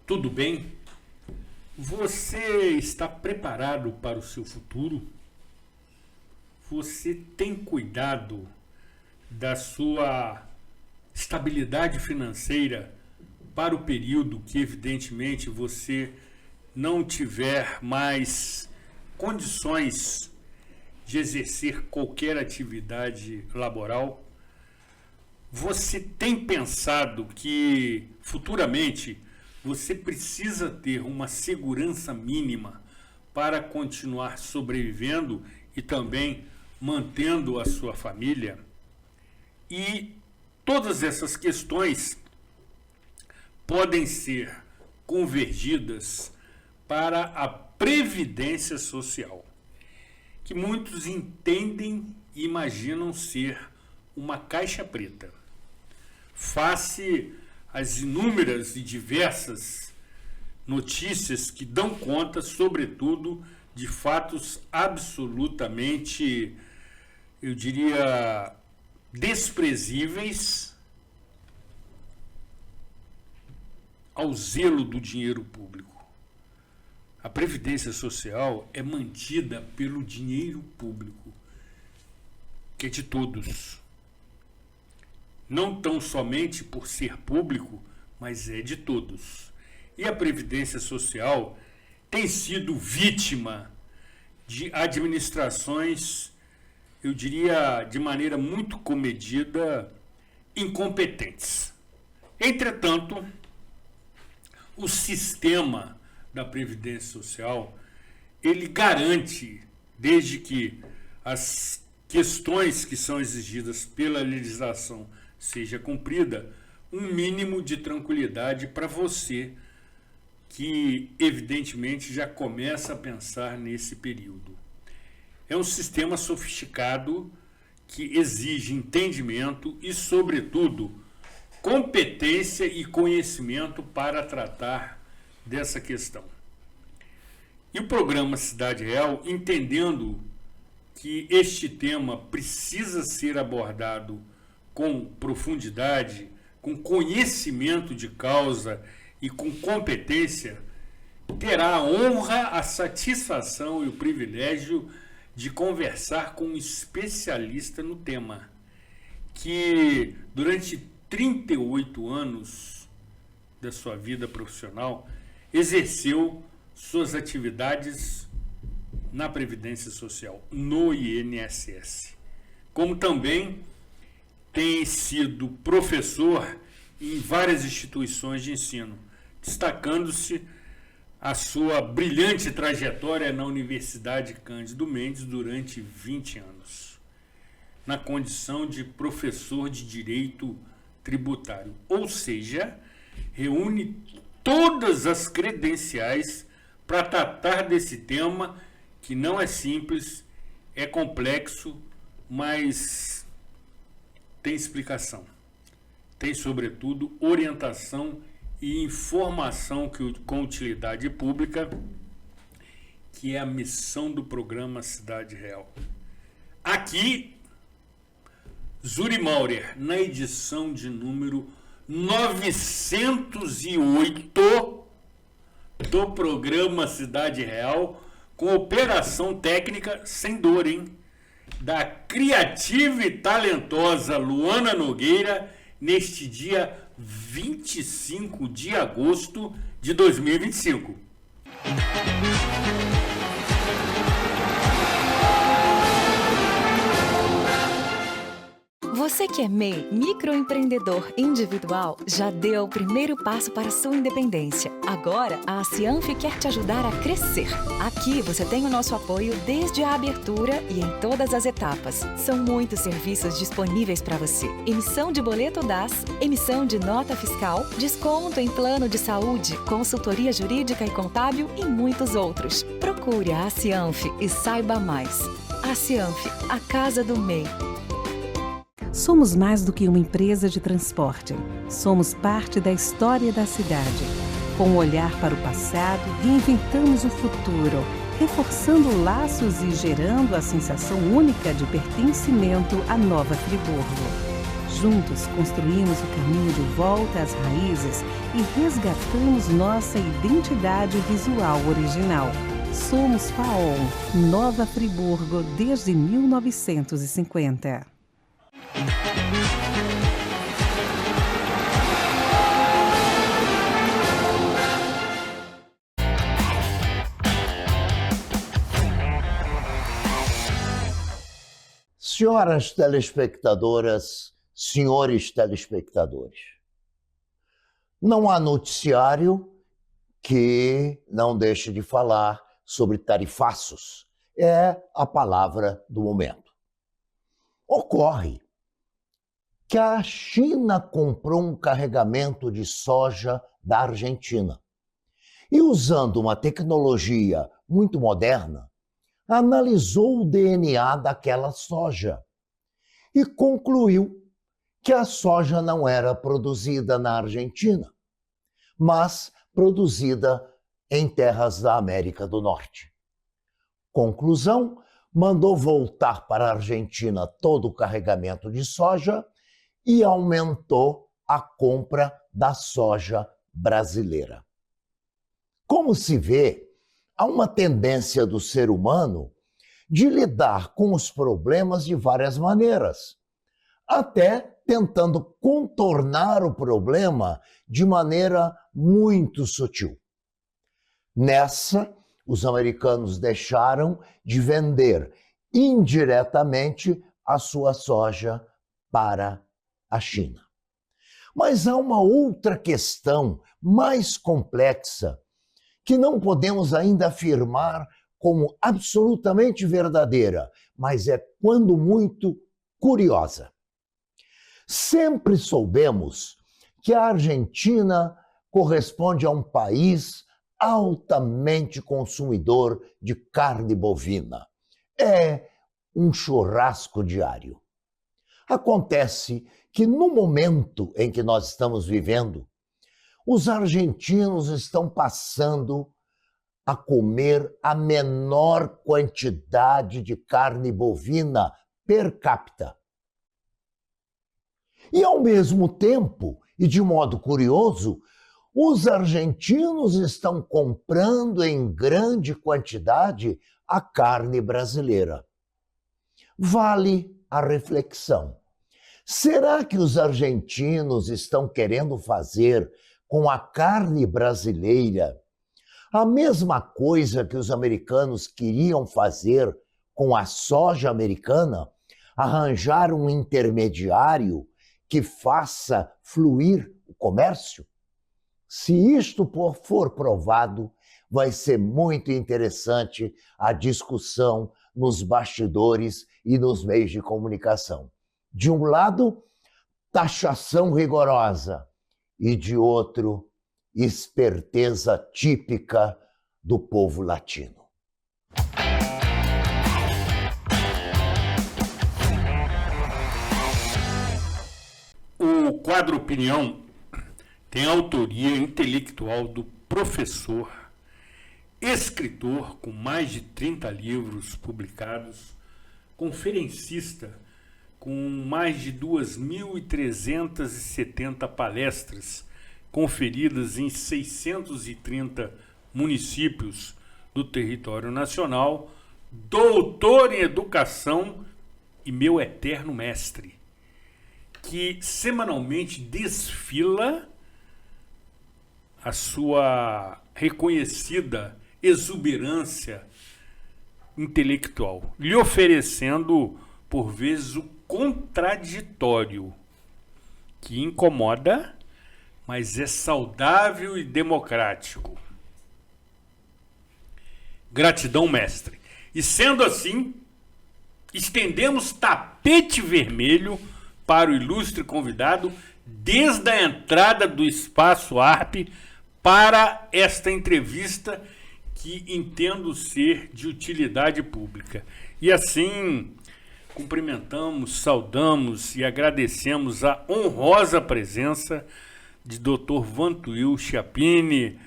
Tudo bem? Você está preparado para o seu futuro? Você tem cuidado da sua estabilidade financeira para o período que, evidentemente, você não tiver mais condições de exercer qualquer atividade laboral? Você tem pensado que futuramente você precisa ter uma segurança mínima para continuar sobrevivendo e também mantendo a sua família? E todas essas questões podem ser convergidas para a previdência social, que muitos entendem e imaginam ser uma caixa preta. Face às inúmeras e diversas notícias que dão conta, sobretudo, de fatos absolutamente, eu diria, desprezíveis ao zelo do dinheiro público. A Previdência Social é mantida pelo dinheiro público, que é de todos. Não tão somente por ser público, mas é de todos. E a Previdência Social tem sido vítima de administrações, eu diria, de maneira muito comedida, incompetentes. Entretanto, o sistema da Previdência Social, ele garante, desde que as questões que são exigidas pela legislação seja cumprida, um mínimo de tranquilidade para você que, evidentemente, já começa a pensar nesse período. É um sistema sofisticado que exige entendimento e, sobretudo, competência e conhecimento para tratar dessa questão. E o programa Cidade Real, entendendo que este tema precisa ser abordado com profundidade, com conhecimento de causa e com competência, terá a honra, a satisfação e o privilégio de conversar com um especialista no tema, que durante 38 anos da sua vida profissional exerceu suas atividades na Previdência Social, no INSS, como também tem sido professor em várias instituições de ensino, destacando-se a sua brilhante trajetória na Universidade Cândido Mendes durante 20 anos, na condição de professor de Direito Tributário, ou seja, reúne todas as credenciais para tratar desse tema que não é simples, é complexo, mas tem explicação. Tem, sobretudo, orientação e informação com utilidade pública, que é a missão do programa Cidade Real. Aqui, Zuri Maurer, na edição de número 908 do programa Cidade Real, com operação técnica sem dor, hein? Da criativa e talentosa Luana Nogueira, neste dia 25 de agosto de 2025. Você que é MEI, microempreendedor individual, já deu o primeiro passo para a sua independência. Agora, a Cianf quer te ajudar a crescer. Aqui você tem o nosso apoio desde a abertura e em todas as etapas. São muitos serviços disponíveis para você. Emissão de boleto DAS, emissão de nota fiscal, desconto em plano de saúde, consultoria jurídica e contábil e muitos outros. Procure a Cianf e saiba mais. A Cianf, a casa do MEI. Somos mais do que uma empresa de transporte. Somos parte da história da cidade. Com um olhar para o passado, reinventamos o futuro, reforçando laços e gerando a sensação única de pertencimento à Nova Friburgo. Juntos construímos o caminho de volta às raízes e resgatamos nossa identidade visual original. Somos FAOL, Nova Friburgo, desde 1950. Senhoras telespectadoras, senhores telespectadores, não há noticiário que não deixe de falar sobre tarifaços. É a palavra do momento. Ocorre que a China comprou um carregamento de soja da Argentina e, usando uma tecnologia muito moderna, analisou o DNA daquela soja e concluiu que a soja não era produzida na Argentina, mas produzida em terras da América do Norte. Conclusão, mandou voltar para a Argentina todo o carregamento de soja e aumentou a compra da soja brasileira. Como se vê, há uma tendência do ser humano de lidar com os problemas de várias maneiras, até tentando contornar o problema de maneira muito sutil. Nessa, os americanos deixaram de vender indiretamente a sua soja para a China. Mas há uma outra questão mais complexa que não podemos ainda afirmar como absolutamente verdadeira, mas é, quando muito, curiosa. Sempre soubemos que a Argentina corresponde a um país altamente consumidor de carne bovina. É um churrasco diário. Acontece que no momento em que nós estamos vivendo, os argentinos estão passando a comer a menor quantidade de carne bovina per capita. E, ao mesmo tempo, e de modo curioso, os argentinos estão comprando em grande quantidade a carne brasileira. Vale a reflexão. Será que os argentinos estão querendo fazer com a carne brasileira a mesma coisa que os americanos queriam fazer com a soja americana? Arranjar um intermediário que faça fluir o comércio? Se isto for provado, vai ser muito interessante a discussão nos bastidores e nos meios de comunicação. De um lado, taxação rigorosa, e de outro, esperteza típica do povo latino. O quadro Opinião tem autoria intelectual do professor, escritor com mais de 30 livros publicados, conferencista com mais de 2.370 palestras conferidas em 630 municípios do território nacional, doutor em educação e meu eterno mestre, que semanalmente desfila a sua reconhecida exuberância intelectual, lhe oferecendo, por vezes, o contraditório, que incomoda, mas é saudável e democrático. Gratidão, mestre. E sendo assim, estendemos tapete vermelho para o ilustre convidado desde a entrada do Espaço ARP para esta entrevista que entendo ser de utilidade pública. E assim, cumprimentamos, saudamos e agradecemos a honrosa presença de Dr. Vantuil Chiappini,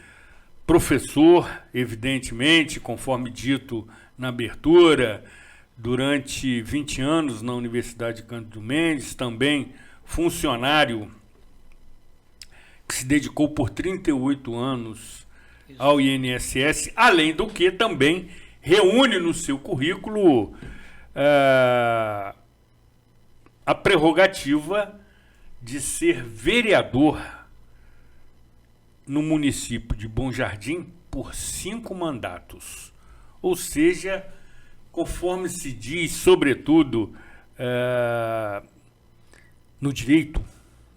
professor, evidentemente, conforme dito na abertura, durante 20 anos na Universidade Cândido Mendes, também funcionário que se dedicou por 38 anos ao INSS, além do que também reúne no seu currículo a prerrogativa de ser vereador no município de Bom Jardim por 5 mandatos. Ou seja, conforme se diz, sobretudo, no direito,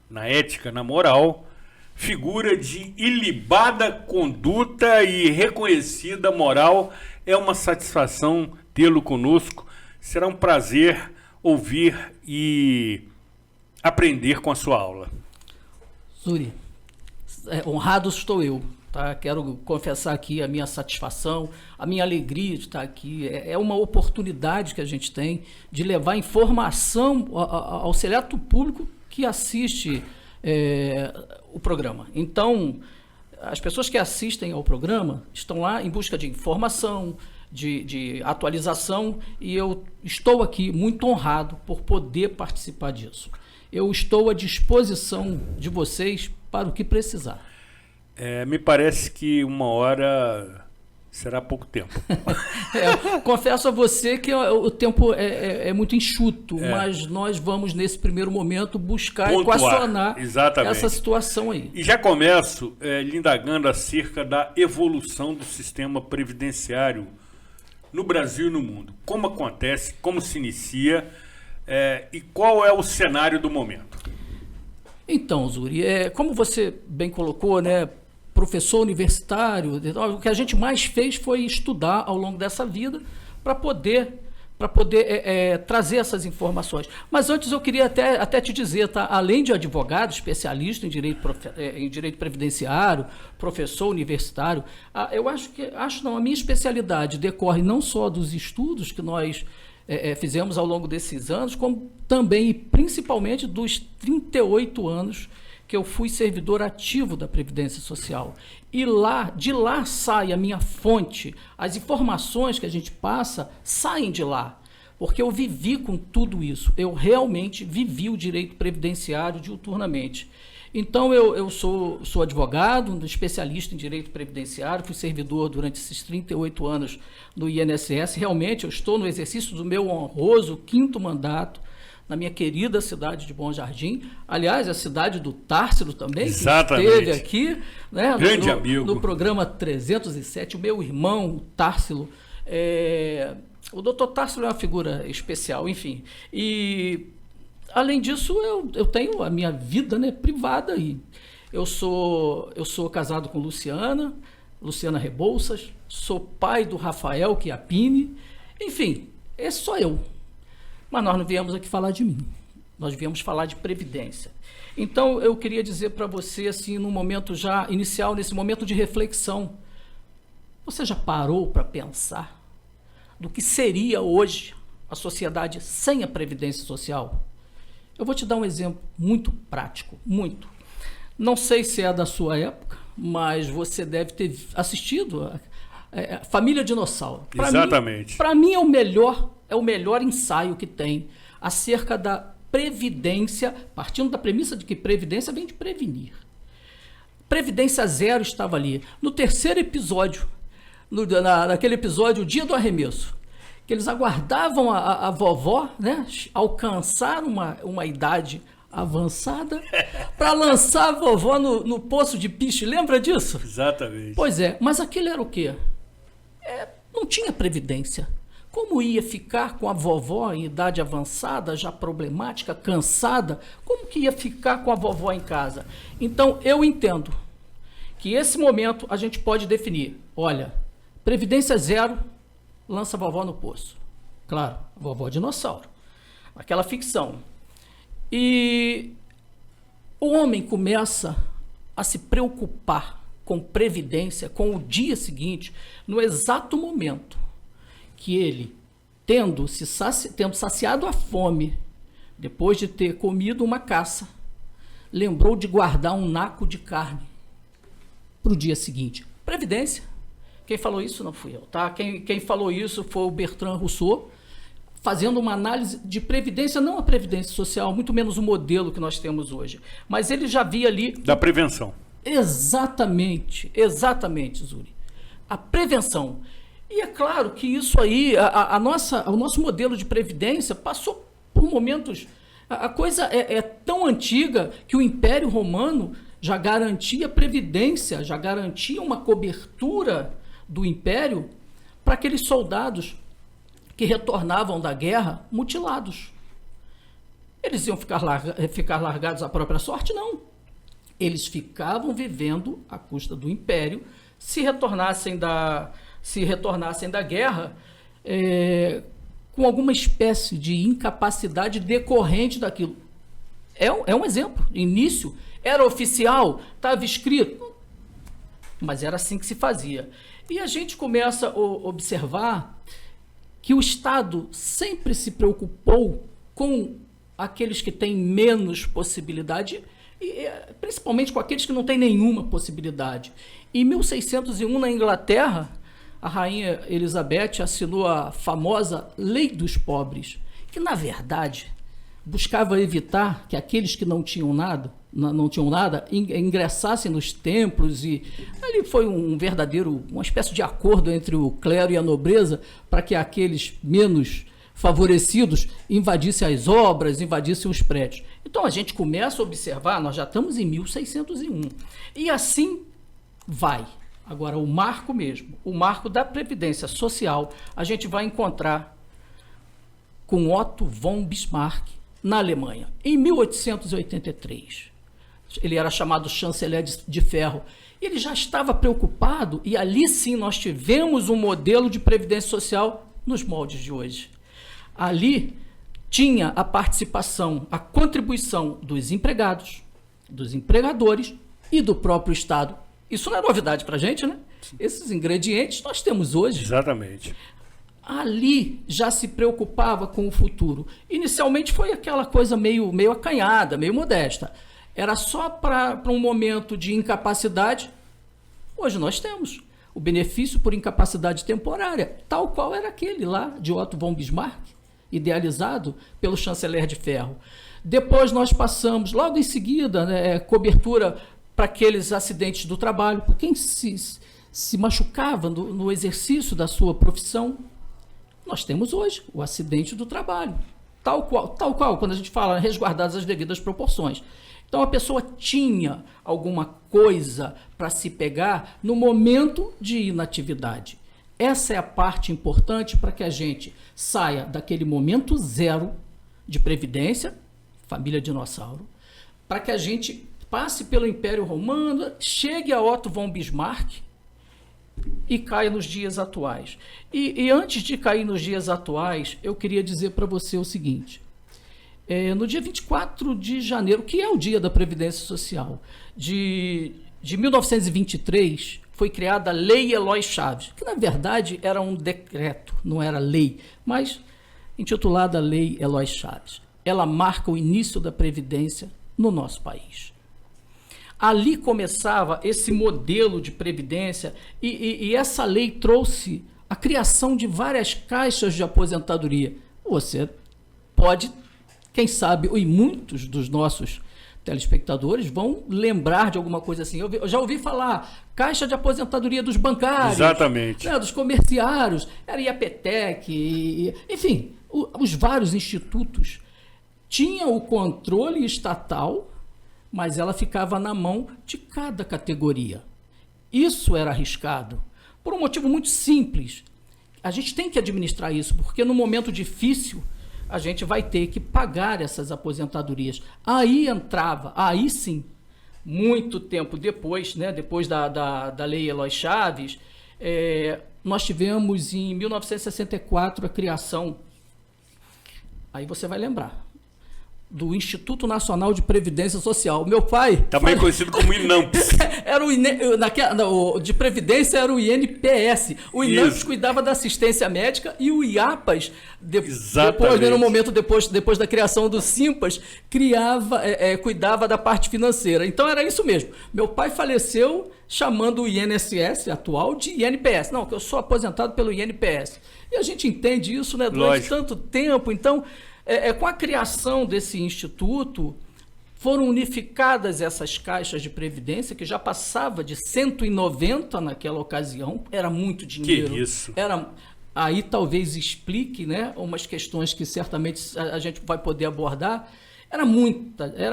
na ética, na moral, figura de ilibada conduta e reconhecida moral. É uma satisfação tê-lo conosco. Será um prazer ouvir e aprender com a sua aula. Zuri, honrado estou eu. Tá? Quero confessar aqui a minha satisfação, a minha alegria de estar aqui. É uma oportunidade que a gente tem de levar informação ao seleto público que assiste o programa. Então, as pessoas que assistem ao programa estão lá em busca de informação, de atualização, e eu estou aqui muito honrado por poder participar disso. Eu estou à disposição de vocês para o que precisar. Me parece que 1 hora será pouco tempo. Confesso a você que o tempo é muito enxuto, mas nós vamos, nesse primeiro momento, buscar equacionar essa situação aí. E já começo lhe indagando acerca da evolução do sistema previdenciário no Brasil e no mundo. Como acontece, como se inicia e qual é o cenário do momento? Então, Zuri, como você bem colocou, né? Professor universitário, o que a gente mais fez foi estudar ao longo dessa vida para poder trazer essas informações. Mas antes eu queria até te dizer, tá? Além de advogado, especialista em direito previdenciário, professor universitário, a minha especialidade decorre não só dos estudos que nós fizemos ao longo desses anos, como também e principalmente dos 38 anos que eu fui servidor ativo da Previdência Social. E de lá sai a minha fonte, as informações que a gente passa saem de lá, porque eu vivi com tudo isso, eu realmente vivi o direito previdenciário diuturnamente. Então eu sou advogado, um especialista em direito previdenciário, fui servidor durante esses 38 anos no INSS, realmente eu estou no exercício do meu honroso 5º mandato, na minha querida cidade de Bom Jardim, aliás, a cidade do Társilo também, exatamente, que esteve aqui, né, grande amigo, no programa 307, o meu irmão, o Társilo, o doutor Társilo é uma figura especial, enfim, e além disso eu tenho a minha vida, né, privada, e eu sou casado com Luciana Rebouças, sou pai do Rafael Chiappini, enfim, esse sou eu. Mas nós não viemos aqui falar de mim, nós viemos falar de previdência. Então, eu queria dizer para você, assim, no momento já inicial, nesse momento de reflexão, você já parou para pensar do que seria hoje a sociedade sem a Previdência Social? Eu vou te dar um exemplo muito prático, muito. Não sei se é da sua época, mas você deve ter assistido a Família Dinossauro. Exatamente. Para mim é o melhor ensaio que tem acerca da previdência, partindo da premissa de que previdência vem de prevenir. Previdência Zero estava ali. No 3º episódio, naquele episódio, o Dia do Arremesso, que eles aguardavam a vovó, né, alcançar uma idade avançada para lançar a vovó no poço de piche. Lembra disso? Exatamente. Pois é, mas aquilo era o quê? Não tinha previdência. Como ia ficar com a vovó em idade avançada, já problemática, cansada? Como que ia ficar com a vovó em casa? Então, eu entendo que esse momento a gente pode definir. Olha, Previdência Zero, lança a vovó no poço. Claro, a vovó dinossauro. Aquela ficção. E o homem começa a se preocupar com previdência, com o dia seguinte, no exato momento que ele, tendo saciado a fome, depois de ter comido uma caça, lembrou de guardar um naco de carne para o dia seguinte. Previdência. Quem falou isso não fui eu, tá? Quem falou isso foi o Bertrand Russell, fazendo uma análise de previdência, não a previdência social, muito menos o modelo que nós temos hoje. Mas ele já via ali... Da prevenção. Exatamente, Zuri. A prevenção. E é claro que isso aí, o nosso modelo de previdência passou por momentos... A coisa é tão antiga que o Império Romano já garantia previdência, já garantia uma cobertura do Império para aqueles soldados que retornavam da guerra mutilados. Eles iam ficar largados à própria sorte? Não. Eles ficavam vivendo à custa do Império. Se retornassem da guerra com alguma espécie de incapacidade decorrente daquilo. É um exemplo. Início, era oficial, estava escrito, mas era assim que se fazia. E a gente começa a observar que o Estado sempre se preocupou com aqueles que têm menos possibilidade, e principalmente com aqueles que não têm nenhuma possibilidade. Em 1601, na Inglaterra, a rainha Elizabeth assinou a famosa Lei dos Pobres, que, na verdade, buscava evitar que aqueles que não tinham nada ingressassem nos templos, e ali foi uma espécie de acordo entre o clero e a nobreza para que aqueles menos favorecidos invadissem as obras, invadissem os prédios. Então a gente começa a observar, nós já estamos em 1601, e assim vai. Agora o marco mesmo, o marco da Previdência Social, a gente vai encontrar com Otto von Bismarck na Alemanha, em 1883. Ele era chamado chanceler de ferro. Ele já estava preocupado, e ali sim nós tivemos um modelo de previdência social nos moldes de hoje. Ali tinha a participação, a contribuição dos empregados, dos empregadores e do próprio Estado. Isso não é novidade para a gente, né? Esses ingredientes nós temos hoje. Exatamente. Ali já se preocupava com o futuro. Inicialmente foi aquela coisa meio acanhada, meio modesta. Era só para um momento de incapacidade. Hoje nós temos o benefício por incapacidade temporária, tal qual era aquele lá de Otto von Bismarck, idealizado pelo chanceler de ferro. Depois nós passamos, logo em seguida, cobertura para aqueles acidentes do trabalho, por quem se machucava no exercício da sua profissão. Nós temos hoje o acidente do trabalho, tal qual quando a gente fala resguardadas as devidas proporções. Então a pessoa tinha alguma coisa para se pegar no momento de inatividade. Essa é a parte importante para que a gente saia daquele momento zero de previdência, família dinossauro, para que a gente passe pelo Império Romano, chegue a Otto von Bismarck e caia nos dias atuais. E antes de cair nos dias atuais, eu queria dizer para você o seguinte: no dia 24 de janeiro, que é o dia da Previdência Social, de 1923, foi criada a Lei Eloy Chaves, que na verdade era um decreto, não era lei, mas intitulada Lei Eloy Chaves. Ela marca o início da Previdência no nosso país. Ali começava esse modelo de previdência, e essa lei trouxe a criação de várias caixas de aposentadoria. Você pode, quem sabe, e muitos dos nossos telespectadores vão lembrar de alguma coisa assim. Eu já ouvi falar caixa de aposentadoria dos bancários. Exatamente. Dos comerciários, era IAPTEC, enfim, os vários institutos tinham o controle estatal, mas ela ficava na mão de cada categoria. Isso era arriscado, por um motivo muito simples. A gente tem que administrar isso, porque no momento difícil, a gente vai ter que pagar essas aposentadorias. Aí sim, muito tempo depois, depois da Lei Eloy Chaves, nós tivemos em 1964 a criação, aí você vai lembrar, do Instituto Nacional de Previdência Social. Meu pai... Também conhecido como INAMPS. era de Previdência era o INPS. O INAMPS cuidava da assistência médica e o IAPAS, depois, no momento depois da criação do SIMPAS, cuidava da parte financeira. Então era isso mesmo. Meu pai faleceu chamando o INSS atual de INPS. Não, que eu sou aposentado pelo INPS. E a gente entende isso, né, durante tanto tempo. Então, com a criação desse instituto, foram unificadas essas caixas de previdência, que já passava de 190 naquela ocasião, era muito dinheiro. Que isso? Aí talvez explique, né, umas questões que certamente a gente vai poder abordar. Era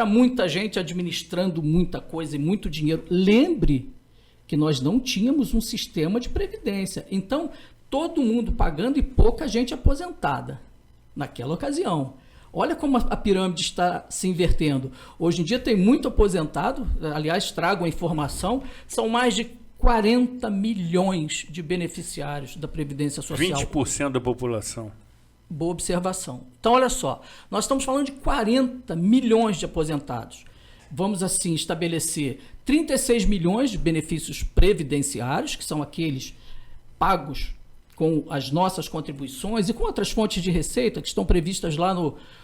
muita gente administrando muita coisa e muito dinheiro. Lembre que nós não tínhamos um sistema de previdência. Então, todo mundo pagando e pouca gente aposentada naquela ocasião. Olha como a pirâmide está se invertendo. Hoje em dia tem muito aposentado, aliás, trago a informação, são mais de 40 milhões de beneficiários da Previdência Social. 20% da população. Boa observação. Então, olha só, nós estamos falando de 40 milhões de aposentados. Vamos, assim, estabelecer 36 milhões de benefícios previdenciários, que são aqueles pagos com as nossas contribuições e com outras fontes de receita que estão previstas lá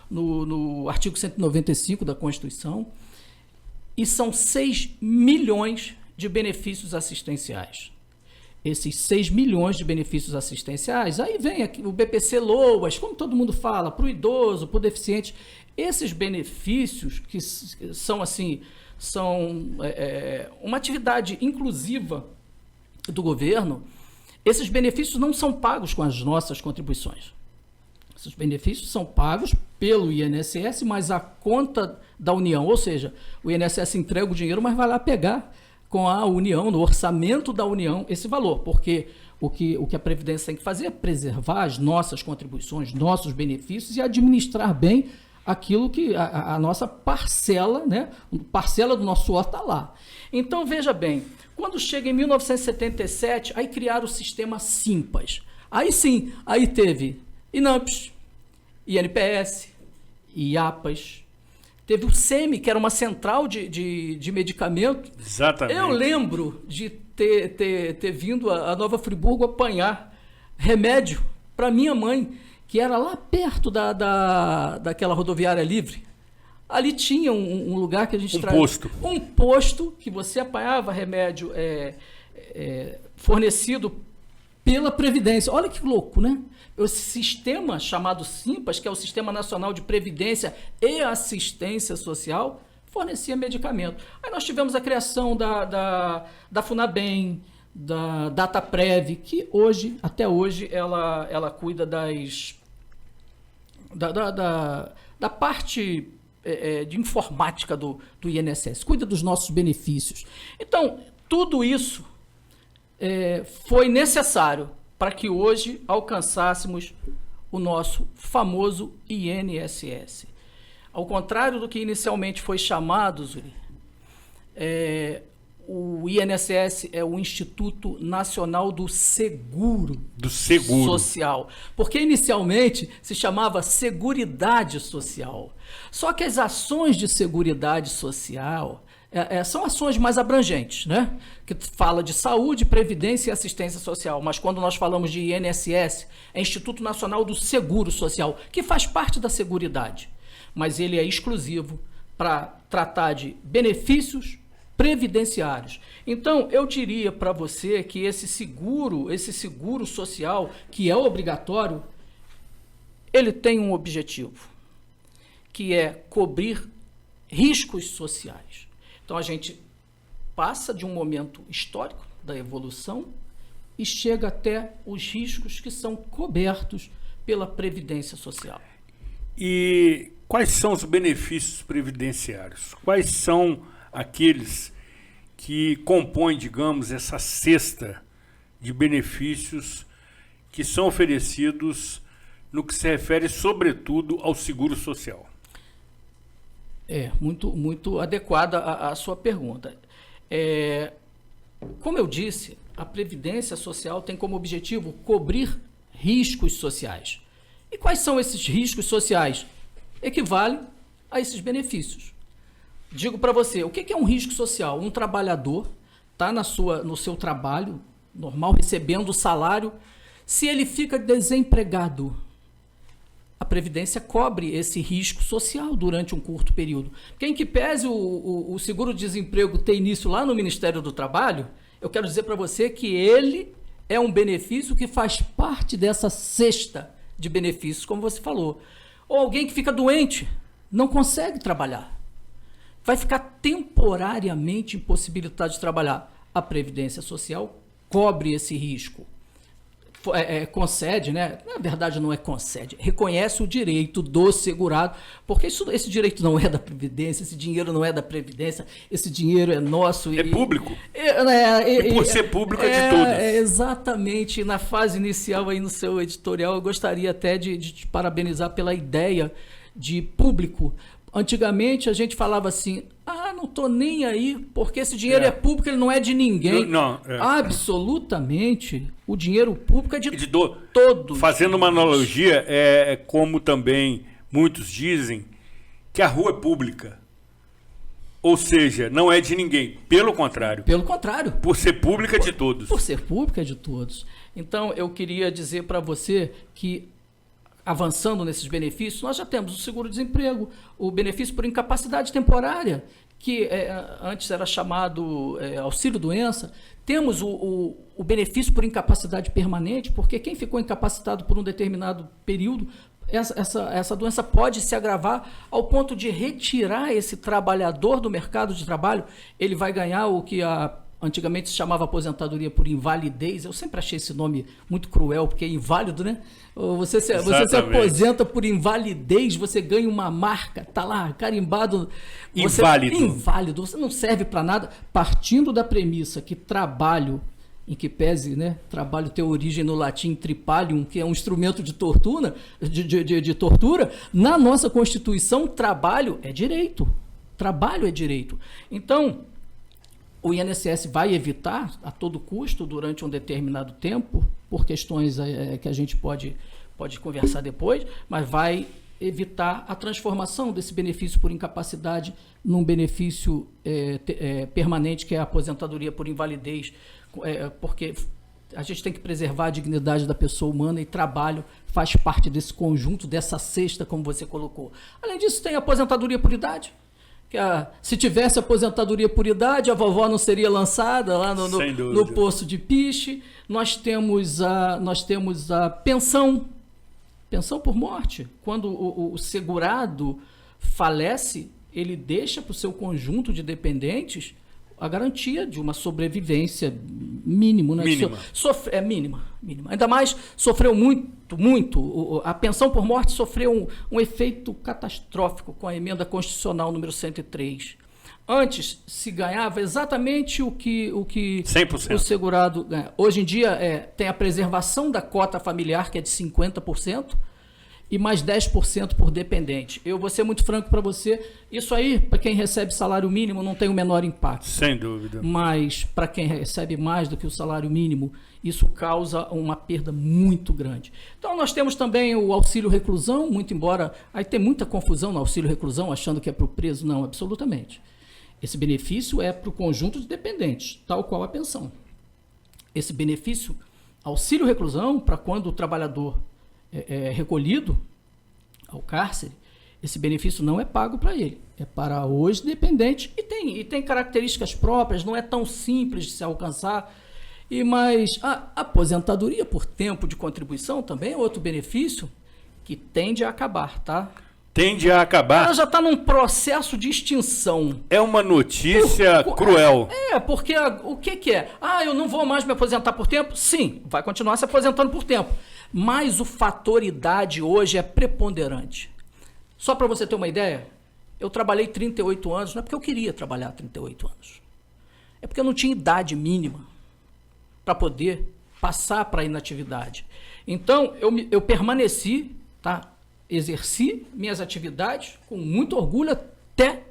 no artigo 195 da Constituição, e são 6 milhões de benefícios assistenciais. Esses 6 milhões de benefícios assistenciais, aí vem aqui o BPC Loas, como todo mundo fala, para o idoso, para o deficiente. Esses benefícios que são uma atividade inclusiva do governo. Esses benefícios não são pagos com as nossas contribuições. Esses benefícios são pagos pelo INSS, mas a conta da União, ou seja, o INSS entrega o dinheiro, mas vai lá pegar com a União, no orçamento da União, esse valor, porque o que a Previdência tem que fazer é preservar as nossas contribuições, nossos benefícios e administrar bem aquilo que a nossa parcela, né? Parcela do nosso suor está lá. Então, veja bem, quando chega em 1977, aí criaram o sistema SIMPAS. Aí sim, aí teve INAMPS, INPS, IAPAS, teve o SEMI, que era uma central de medicamento. Exatamente. Eu lembro de ter vindo a Nova Friburgo apanhar remédio para minha mãe, que era lá perto daquela rodoviária livre. Ali tinha um lugar que a gente posto. Um posto que você apanhava remédio fornecido pela Previdência. Olha que louco, né? Esse sistema chamado SIMPAS, que é o Sistema Nacional de Previdência e Assistência Social, fornecia medicamento. Aí nós tivemos a criação da Funabem, da Dataprev, que até hoje, ela cuida da parte de informática do INSS, cuida dos nossos benefícios. Então, tudo isso foi necessário para que hoje alcançássemos o nosso famoso INSS. Ao contrário do que inicialmente foi chamado, Zuri, o INSS é o Instituto Nacional do Seguro Social, porque inicialmente se chamava Seguridade Social. Só que as ações de Seguridade Social são ações mais abrangentes, né? Que fala de saúde, previdência e assistência social. Mas quando nós falamos de INSS, é Instituto Nacional do Seguro Social, que faz parte da Seguridade. Mas ele é exclusivo para tratar de benefícios previdenciários. Então, eu diria para você que esse seguro social, que é obrigatório, ele tem um objetivo, que é cobrir riscos sociais. Então, a gente passa de um momento histórico da evolução e chega até os riscos que são cobertos pela Previdência Social. E quais são os benefícios previdenciários? Quais são aqueles que compõem, digamos, essa cesta de benefícios que são oferecidos no que se refere, sobretudo, ao seguro social? Muito adequada a sua pergunta. Como eu disse, a Previdência Social tem como objetivo cobrir riscos sociais. E quais são esses riscos sociais? Equivale a esses benefícios. Digo para você, o que é um risco social? Um trabalhador está no seu trabalho normal, recebendo o salário, se ele fica desempregado, a Previdência cobre esse risco social durante um curto período. Quem que pese o seguro-desemprego ter início lá no Ministério do Trabalho, eu quero dizer para você que ele é um benefício que faz parte dessa cesta de benefícios, como você falou. Ou alguém que fica doente, não consegue trabalhar, vai ficar temporariamente impossibilitado de trabalhar. A Previdência Social cobre esse risco. Concede, né? Na verdade não é concede, reconhece o direito do segurado, porque esse direito não é da Previdência, esse dinheiro não é da Previdência, esse dinheiro é nosso. É público. E por ser público é de todos. Exatamente. Na fase inicial aí no seu editorial, eu gostaria até de te parabenizar pela ideia de público. Antigamente a gente falava assim, não tô nem aí, porque esse dinheiro é público, ele não é de ninguém. Absolutamente, o dinheiro público é de todos. Fazendo uma analogia, é como também muitos dizem que a rua é pública. Ou seja, não é de ninguém, pelo contrário. Pelo contrário. Por ser pública é de todos. Por ser pública é de todos. Então, eu queria dizer para você que, avançando nesses benefícios, nós já temos o seguro-desemprego, o benefício por incapacidade temporária, que antes era chamado auxílio-doença. Temos o benefício por incapacidade permanente, porque quem ficou incapacitado por um determinado período, essa doença pode se agravar ao ponto de retirar esse trabalhador do mercado de trabalho. Ele vai ganhar o que antigamente se chamava aposentadoria por invalidez. Eu sempre achei esse nome muito cruel, porque é inválido, né? Você se aposenta por invalidez, você ganha uma marca, tá lá, carimbado. Inválido, você não serve para nada, partindo da premissa que trabalho, em que pese, né, trabalho tem origem no latim tripalium, que é um instrumento de tortura, na nossa Constituição, trabalho é direito. Trabalho é direito. Então, o INSS vai evitar a todo custo, durante um determinado tempo, por questões que a gente pode conversar depois, mas vai evitar a transformação desse benefício por incapacidade num benefício permanente, que é a aposentadoria por invalidez, porque a gente tem que preservar a dignidade da pessoa humana, e trabalho faz parte desse conjunto, dessa cesta, como você colocou. Além disso, tem a aposentadoria por idade. Se tivesse aposentadoria por idade, a vovó não seria lançada lá no poço de piche. Nós temos a pensão por morte. Quando o segurado falece, ele deixa para o seu conjunto de dependentes a garantia de uma sobrevivência mínima. Né? Mínima. Ainda mais sofreu muito. A pensão por morte sofreu um efeito catastrófico com a emenda constitucional número 103. Antes se ganhava exatamente o que 100%. O segurado ganha. Hoje em dia tem a preservação da cota familiar, que é de 50%, e mais 10% por dependente. Eu vou ser muito franco para você, isso aí, para quem recebe salário mínimo, não tem o menor impacto. Sem dúvida. Mas para quem recebe mais do que o salário mínimo, isso causa uma perda muito grande. Então, nós temos também o auxílio-reclusão, muito embora... Aí tem muita confusão no auxílio-reclusão, achando que é para o preso. Não, absolutamente. Esse benefício é para o conjunto de dependentes, tal qual a pensão. Esse benefício, auxílio-reclusão, para quando o trabalhador é recolhido ao cárcere, esse benefício não é pago para ele, é para os dependentes, e tem características próprias, não é tão simples de se alcançar. Mas a aposentadoria por tempo de contribuição também é outro benefício que tende a acabar, tá? Tende a acabar. Ela já está num processo de extinção. É uma notícia cruel. Porque o que é? Eu não vou mais me aposentar por tempo? Sim, vai continuar se aposentando por tempo. Mas o fator idade hoje é preponderante. Só para você ter uma ideia, eu trabalhei 38 anos, não é porque eu queria trabalhar 38 anos. É porque eu não tinha idade mínima para poder passar para a inatividade. Então, eu permaneci, tá? Exerci minhas atividades com muito orgulho até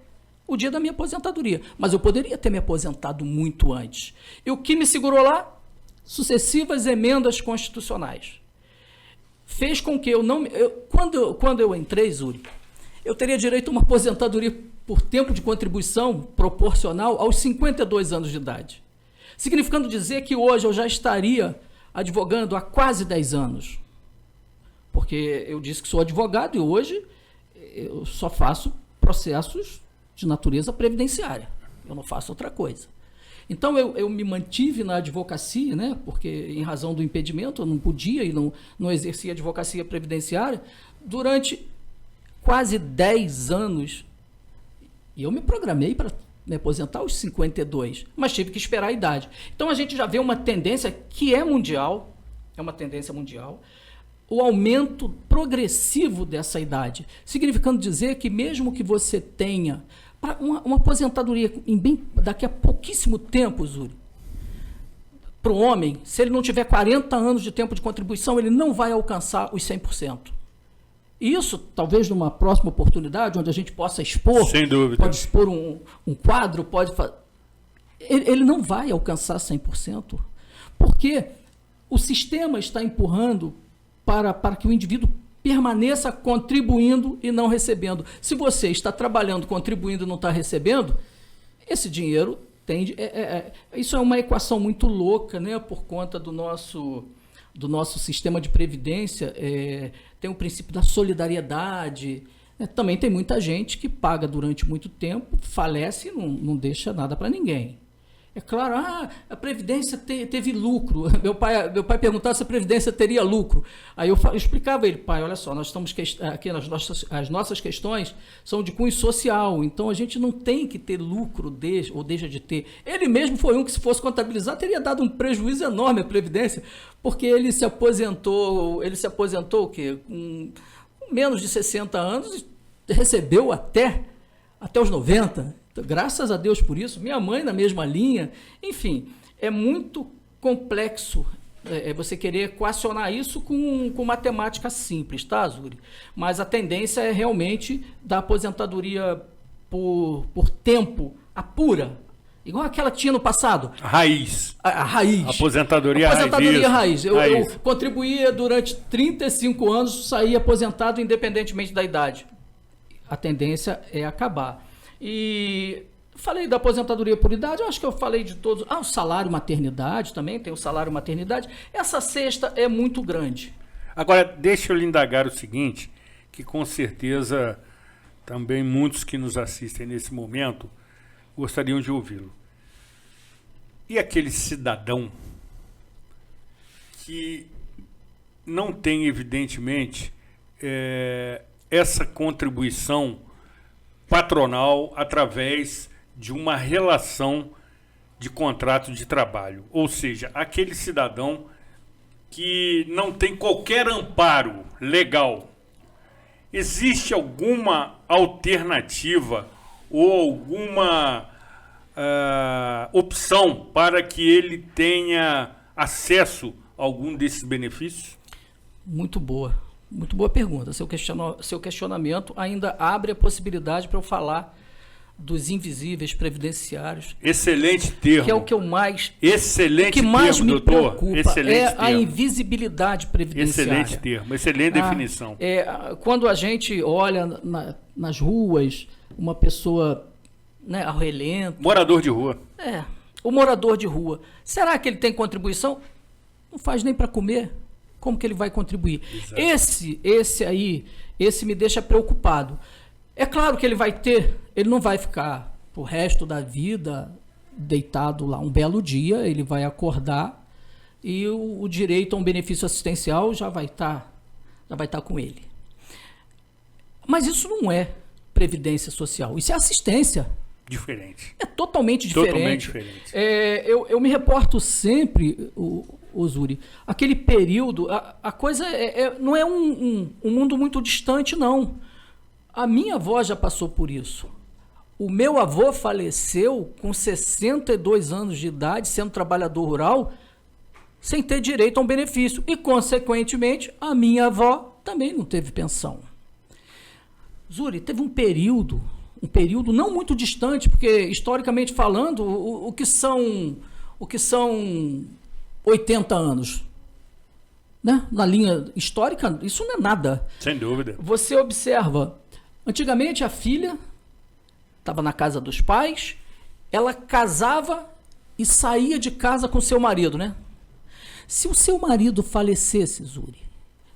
o dia da minha aposentadoria. Mas eu poderia ter me aposentado muito antes. E o que me segurou lá? Sucessivas emendas constitucionais. Fez com que quando eu entrei, Zuri, eu teria direito a uma aposentadoria por tempo de contribuição proporcional aos 52 anos de idade. significando dizer que hoje eu já estaria advogando há quase 10 anos. Porque eu disse que sou advogado e hoje eu só faço processos de natureza previdenciária. Eu não faço outra coisa. Então eu me mantive na advocacia, né? Porque em razão do impedimento eu não podia e não exercia advocacia previdenciária durante quase 10 anos. E eu me programei para me aposentar aos 52, mas tive que esperar a idade. Então a gente já vê uma tendência que é mundial, o aumento progressivo dessa idade, significando dizer que mesmo que você tenha uma aposentadoria daqui a pouquíssimo tempo, Zuri, para o homem, se ele não tiver 40 anos de tempo de contribuição, ele não vai alcançar os 100%. Isso, talvez numa próxima oportunidade, onde a gente possa expor, sem dúvida, pode expor um quadro, ele não vai alcançar 100%, porque o sistema está empurrando para que o indivíduo permaneça contribuindo e não recebendo. Se você está trabalhando, contribuindo e não está recebendo, esse dinheiro tende... isso é uma equação muito louca, né? Por conta do nosso sistema de previdência, tem o princípio da solidariedade. Também tem muita gente que paga durante muito tempo, falece e não deixa nada para ninguém. É claro, a Previdência teve lucro. Meu pai perguntava se a Previdência teria lucro. Aí eu explicava a ele, pai, olha só, nós estamos aqui, as nossas questões são de cunho social, então a gente não tem que ter lucro ou deixa de ter. Ele mesmo foi um que, se fosse contabilizar, teria dado um prejuízo enorme à Previdência, porque ele se aposentou o quê? Com menos de 60 anos, recebeu até os 90. Graças a Deus por isso, minha mãe na mesma linha, enfim, é muito complexo você querer equacionar isso com matemática simples, tá, Zuri? Mas a tendência é realmente da aposentadoria por tempo, a pura, igual aquela que tinha no passado. Raiz. A raiz. Aposentadoria raiz. Eu contribuía durante 35 anos, saí aposentado independentemente da idade. A tendência é acabar. E falei da aposentadoria por idade, eu acho que eu falei de todos. O salário maternidade também, tem o salário maternidade. Essa cesta é muito grande. Agora, deixa eu lhe indagar o seguinte, que com certeza também muitos que nos assistem nesse momento gostariam de ouvi-lo. E aquele cidadão que não tem, evidentemente, essa contribuição patronal através de uma relação de contrato de trabalho. Ou seja, aquele cidadão que não tem qualquer amparo legal. Existe alguma alternativa ou alguma opção para que ele tenha acesso a algum desses benefícios? Muito boa pergunta. Seu questionamento ainda abre a possibilidade para eu falar dos invisíveis previdenciários. Excelente termo. Que é o que eu mais... Excelente o que mais termo, me doutor. preocupa Excelente a invisibilidade previdenciária. Excelente termo, excelente definição. Quando a gente olha nas ruas, uma pessoa, né, ao relento... Morador de rua. O morador de rua. Será que ele tem contribuição? Não faz nem para comer. Como que ele vai contribuir? Exato. Esse me deixa preocupado. É claro que ele não vai ficar pro resto da vida deitado lá. Um belo dia ele vai acordar e o direito a um benefício assistencial já vai estar com ele. Mas isso não é previdência social, isso é assistência. Diferente. É totalmente diferente. Eu me reporto sempre, o Zuri, aquele período, a coisa não é um mundo muito distante, não. A minha avó já passou por isso. O meu avô faleceu com 62 anos de idade, sendo trabalhador rural, sem ter direito a um benefício. E, consequentemente, a minha avó também não teve pensão. Zuri, teve um período não muito distante, porque, historicamente falando, o que são 80 anos, né? Na linha histórica, isso não é nada. Sem dúvida. Você observa, antigamente a filha estava na casa dos pais, ela casava e saía de casa com seu marido, né? Se o seu marido falecesse, Zuri,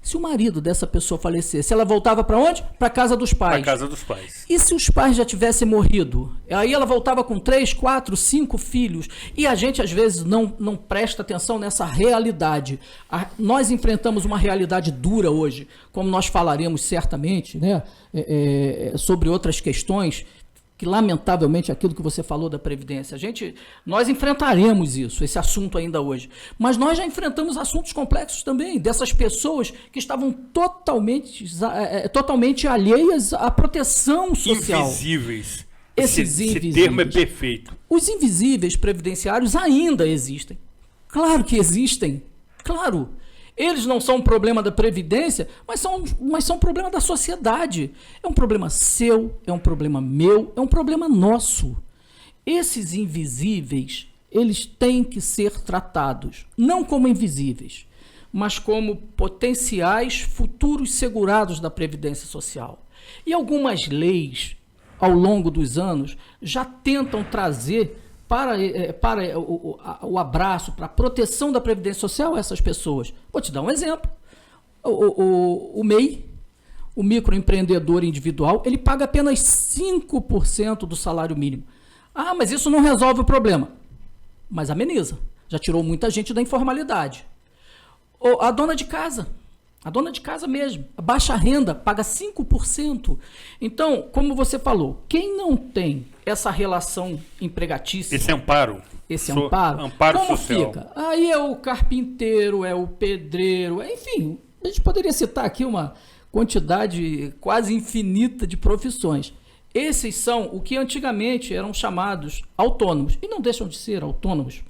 se o marido dessa pessoa falecesse, ela voltava para onde? Para casa dos pais. Para casa dos pais. E se os pais já tivessem morrido? Aí ela voltava com 3, 4, 5 filhos. E a gente, às vezes, não presta atenção nessa realidade. Nós enfrentamos uma realidade dura hoje, como nós falaremos certamente, né? Sobre outras questões, que lamentavelmente aquilo que você falou da Previdência, nós enfrentaremos esse assunto ainda hoje, mas nós já enfrentamos assuntos complexos também, dessas pessoas que estavam totalmente alheias à proteção social. Invisíveis. Esse termo é perfeito. Os invisíveis previdenciários ainda existem. Claro que existem, claro. Eles não são um problema da Previdência, mas são um problema da sociedade. É um problema seu, é um problema meu, é um problema nosso. Esses invisíveis, eles têm que ser tratados, não como invisíveis, mas como potenciais futuros segurados da Previdência Social. E algumas leis, ao longo dos anos, já tentam trazer para o abraço, para a proteção da Previdência Social a essas pessoas. Vou te dar um exemplo. O MEI, o microempreendedor individual, ele paga apenas 5% do salário mínimo. Ah, mas isso não resolve o problema. Mas ameniza. Já tirou muita gente da informalidade. A dona de casa mesmo, a baixa renda, paga 5%. Então, como você falou, quem não tem essa relação empregatícia... Esse amparo. Amparo como social. Fica? Aí é o carpinteiro, é o pedreiro, enfim, a gente poderia citar aqui uma quantidade quase infinita de profissões. Esses são o que antigamente eram chamados autônomos, e não deixam de ser autônomos,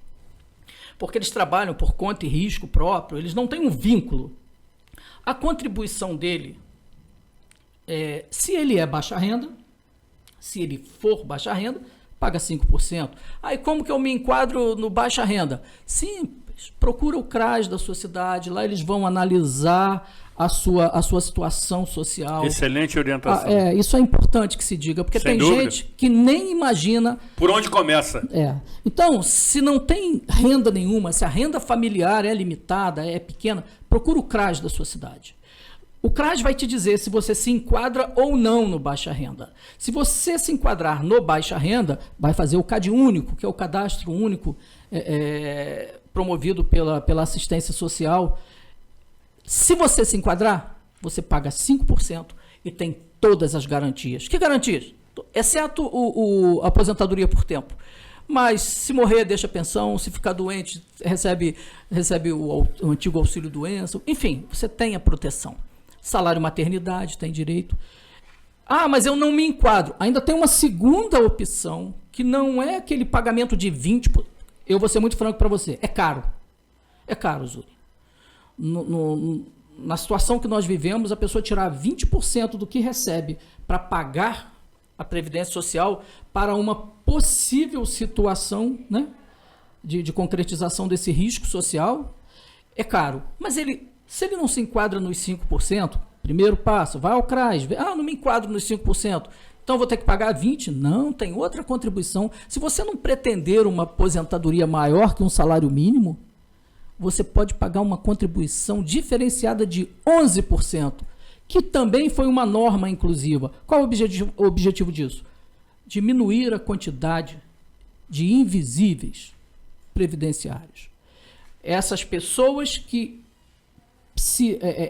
porque eles trabalham por conta e risco próprio, eles não têm um vínculo. A contribuição dele, se ele é baixa renda, se ele for baixa renda, paga 5%. Aí como que eu me enquadro no baixa renda? Simples, procura o CRAS da sua cidade, lá eles vão analisar a sua situação social. Excelente orientação. Isso é importante que se diga, porque Sem tem dúvida. gente que nem imagina... Por onde começa? Então, se não tem renda nenhuma, se a renda familiar é limitada, é pequena, procura o CRAS da sua cidade. O CRAS vai te dizer se você se enquadra ou não no baixa renda. Se você se enquadrar no baixa renda, vai fazer o CAD único, que é o cadastro único promovido pela assistência social. Se você se enquadrar, você paga 5% e tem todas as garantias. Que garantias? Exceto a aposentadoria por tempo. Mas se morrer, deixa pensão, se ficar doente, recebe o antigo auxílio-doença. Enfim, você tem a proteção. Salário maternidade, tem direito. Ah, mas eu não me enquadro. Ainda tem uma segunda opção, que não é aquele pagamento de 20%. Eu vou ser muito franco para você. É caro. É caro, Zuri. Na situação que nós vivemos, a pessoa tirar 20% do que recebe para pagar a Previdência Social para uma possível situação, né, de concretização desse risco social, é caro. Mas se ele não se enquadra nos 5%, primeiro passo, vai ao CRAS, não me enquadro nos 5%, então vou ter que pagar 20%? Não, tem outra contribuição. Se você não pretender uma aposentadoria maior que um salário mínimo, você pode pagar uma contribuição diferenciada de 11%, que também foi uma norma inclusiva. Qual o objetivo disso? Diminuir a quantidade de invisíveis previdenciários. Essas pessoas que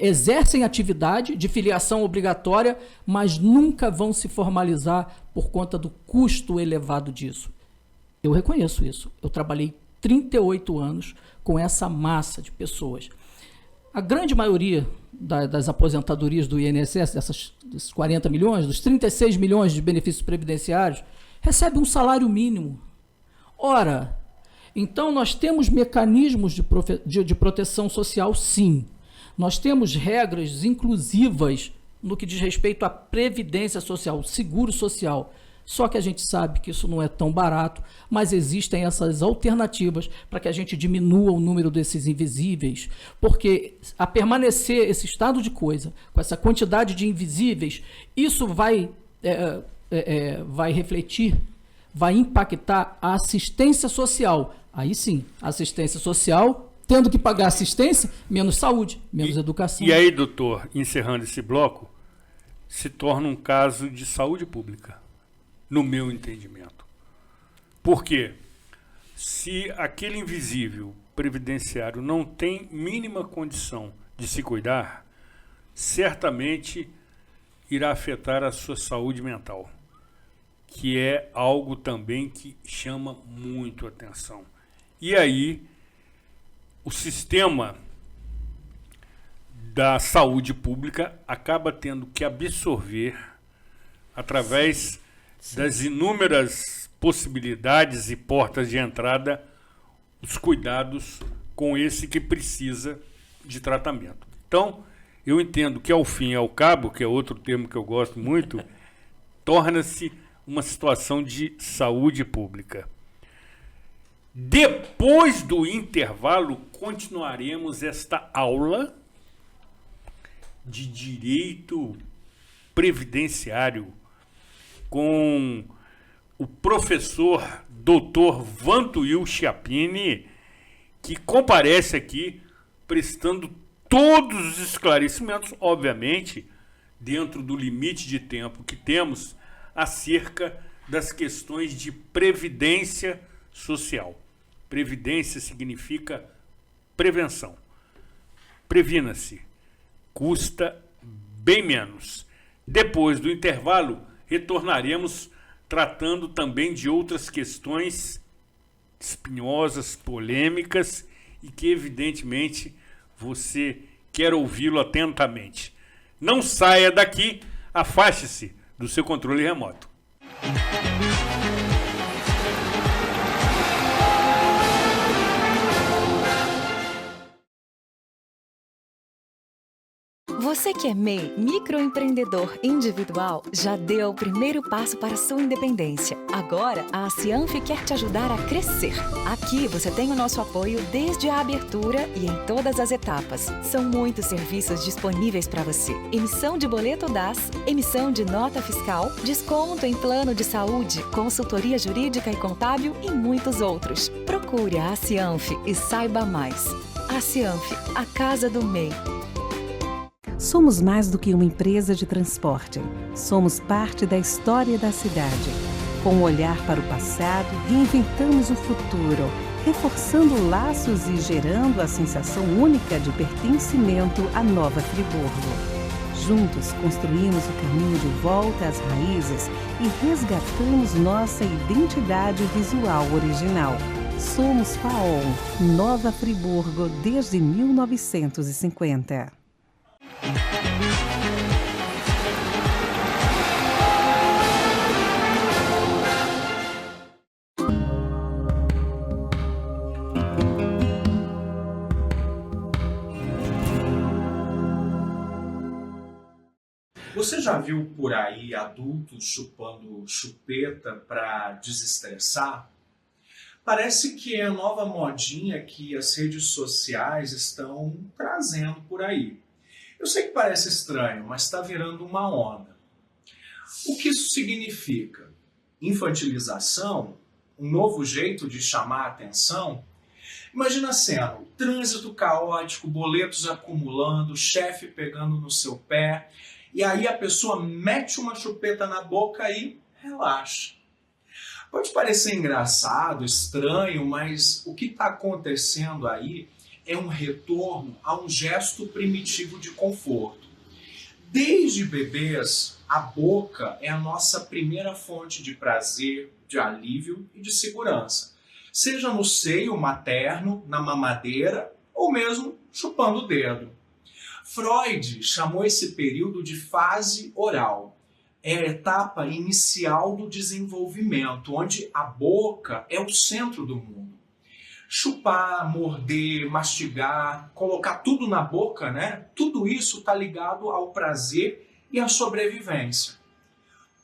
exercem atividade de filiação obrigatória, mas nunca vão se formalizar por conta do custo elevado disso. Eu reconheço isso. Eu trabalhei 38 anos com essa massa de pessoas. A grande maioria das aposentadorias do INSS, desses 40 milhões, dos 36 milhões de benefícios previdenciários, recebe um salário mínimo. Ora, então nós temos mecanismos de proteção social, sim. Nós temos regras inclusivas no que diz respeito à previdência social, seguro social. Só que a gente sabe que isso não é tão barato, mas existem essas alternativas para que a gente diminua o número desses invisíveis, porque a permanecer esse estado de coisa, com essa quantidade de invisíveis, isso vai refletir, vai impactar a assistência social. Aí sim, assistência social, tendo que pagar assistência, menos saúde, menos educação. E aí, doutor, encerrando esse bloco, se torna um caso de saúde pública, no meu entendimento. Por quê? Se aquele invisível previdenciário não tem mínima condição de se cuidar, certamente irá afetar a sua saúde mental, que é algo também que chama muito atenção. E aí, o sistema da saúde pública acaba tendo que absorver, através das inúmeras possibilidades e portas de entrada, os cuidados com esse que precisa de tratamento. Então, eu entendo que, ao fim e ao cabo, que é outro termo que eu gosto muito, torna-se uma situação de saúde pública. Depois do intervalo, continuaremos esta aula de direito previdenciário com o professor Dr. Vantuil Chiappini, que comparece aqui prestando todos os esclarecimentos, obviamente, dentro do limite de tempo que temos, acerca das questões de previdência social. Previdência significa prevenção. Previna-se. Custa bem menos. Depois do intervalo, retornaremos tratando também de outras questões espinhosas, polêmicas, e que, evidentemente, você quer ouvi-lo atentamente. Não saia daqui, afaste-se do seu controle remoto. Você que é MEI, microempreendedor individual, já deu o primeiro passo para a sua independência. Agora, a Cianf quer te ajudar a crescer. Aqui você tem o nosso apoio desde a abertura e em todas as etapas. São muitos serviços disponíveis para você. Emissão de boleto DAS, emissão de nota fiscal, desconto em plano de saúde, consultoria jurídica e contábil e muitos outros. Procure a Cianf e saiba mais. A Cianf, a casa do MEI. Somos mais do que uma empresa de transporte. Somos parte da história da cidade. Com um olhar para o passado, reinventamos o futuro, reforçando laços e gerando a sensação única de pertencimento à Nova Friburgo. Juntos, construímos o caminho de volta às raízes e resgatamos nossa identidade visual original. Somos FAOL, Nova Friburgo, desde 1950. Você já viu por aí adultos chupando chupeta para desestressar? Parece que é a nova modinha que as redes sociais estão trazendo por aí. Eu sei que parece estranho, mas está virando uma onda. O que isso significa? Infantilização? Um novo jeito de chamar a atenção? Imagina a cena, trânsito caótico, boletos acumulando, chefe pegando no seu pé, e aí a pessoa mete uma chupeta na boca e relaxa. Pode parecer engraçado, estranho, mas o que está acontecendo aí é um retorno a um gesto primitivo de conforto. Desde bebês, a boca é a nossa primeira fonte de prazer, de alívio e de segurança. Seja no seio materno, na mamadeira ou mesmo chupando o dedo. Freud chamou esse período de fase oral. É a etapa inicial do desenvolvimento, onde a boca é o centro do mundo. Chupar, morder, mastigar, colocar tudo na boca, né? Tudo isso está ligado ao prazer e à sobrevivência.